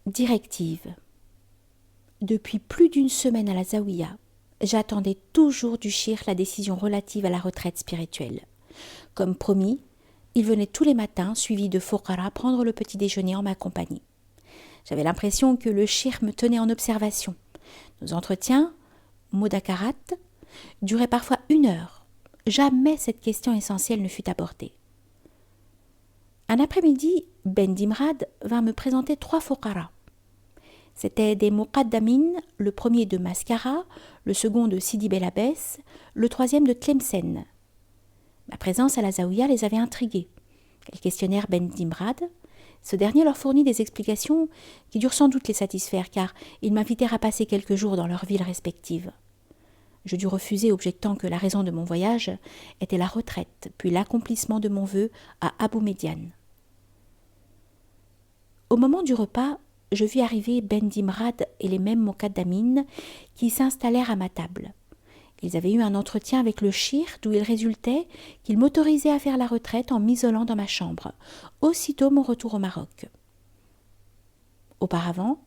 Directive. Depuis plus d'une semaine à la Zaouïa, j'attendais toujours du shir la décision relative à la retraite spirituelle. Comme promis, il venait tous les matins, suivi de Foukara, prendre le petit déjeuner en ma compagnie. J'avais l'impression que le shir me tenait en observation. Nos entretiens, Modakarat, duraient parfois 1 heure. Jamais cette question essentielle ne fut abordée. Un après-midi, Ben Dimrad vint me présenter 3 Foukara. C'étaient des Muqaddamin, le premier de Mascara, le second de Sidi Bel Abbès, le troisième de Tlemcen. Ma présence à la Zaouïa les avait intrigués. Ils questionnèrent Ben Dimrad. Ce dernier leur fournit des explications qui durent sans doute les satisfaire, car ils m'invitèrent à passer quelques jours dans leurs villes respectives. Je dus refuser, objectant que la raison de mon voyage était la retraite, puis l'accomplissement de mon vœu à Abou Médiane. Au moment du repas, je vis arriver Ben Dimrad et les mêmes Muqaddamin qui s'installèrent à ma table. Ils avaient eu un entretien avec le shir d'où il résultait qu'ils m'autorisaient à faire la retraite en m'isolant dans ma chambre, aussitôt mon retour au Maroc. Auparavant,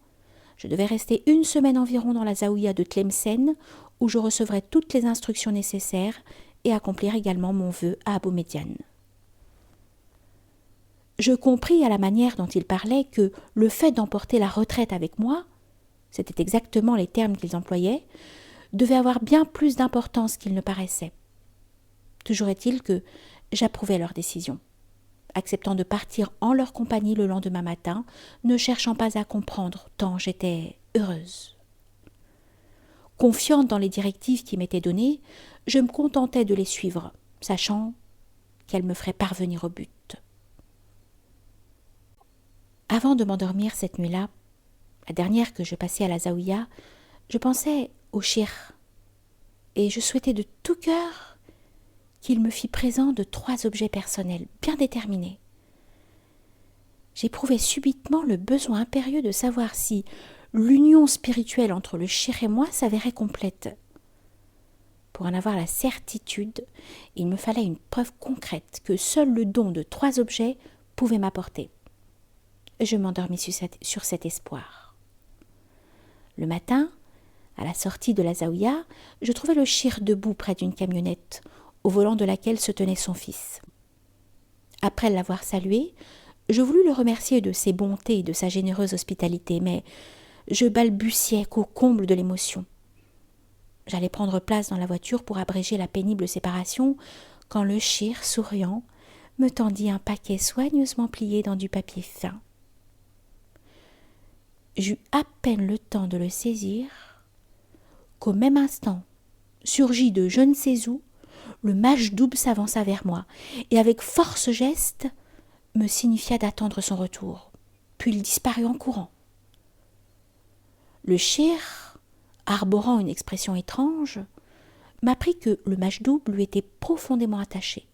je devais rester 1 semaine environ dans la Zaouïa de Tlemcen, où je recevrais toutes les instructions nécessaires et accomplir également mon vœu à Abou Médiane. Je compris à la manière dont ils parlaient que le fait d'emporter la retraite avec moi, c'étaient exactement les termes qu'ils employaient, devait avoir bien plus d'importance qu'il ne paraissait. Toujours est-il que j'approuvais leur décision, acceptant de partir en leur compagnie le lendemain matin, ne cherchant pas à comprendre tant j'étais heureuse. Confiante dans les directives qui m'étaient données, je me contentais de les suivre, sachant qu'elles me feraient parvenir au but. Avant de m'endormir cette nuit-là, la dernière que je passais à la Zaouïa, je pensais au shir et je souhaitais de tout cœur qu'il me fît présent de 3 objets personnels bien déterminés. J'éprouvais subitement le besoin impérieux de savoir si l'union spirituelle entre le shir et moi s'avérait complète. Pour en avoir la certitude, il me fallait une preuve concrète que seul le don de 3 objets pouvait m'apporter. Je m'endormis sur cet espoir. Le matin, à la sortie de la Zaouïa, je trouvai le shir debout près d'une camionnette, au volant de laquelle se tenait son fils. Après l'avoir salué, je voulus le remercier de ses bontés et de sa généreuse hospitalité, mais je balbutiais qu'au comble de l'émotion. J'allais prendre place dans la voiture pour abréger la pénible séparation, quand le shir, souriant, me tendit un paquet soigneusement plié dans du papier fin. J'eus à peine le temps de le saisir qu'au même instant surgit de je ne sais où, le majdoub s'avança vers moi et avec force geste me signifia d'attendre son retour. Puis il disparut en courant. Le shir, arborant une expression étrange, m'apprit que le majdoub lui était profondément attaché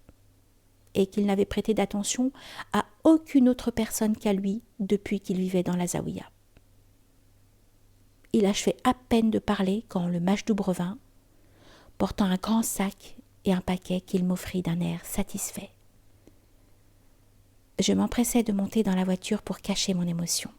et qu'il n'avait prêté d'attention à aucune autre personne qu'à lui depuis qu'il vivait dans la Zaouïa. Il achevait à peine de parler quand le majdoub revint, portant un grand sac et un paquet qu'il m'offrit d'un air satisfait. Je m'empressai de monter dans la voiture pour cacher mon émotion.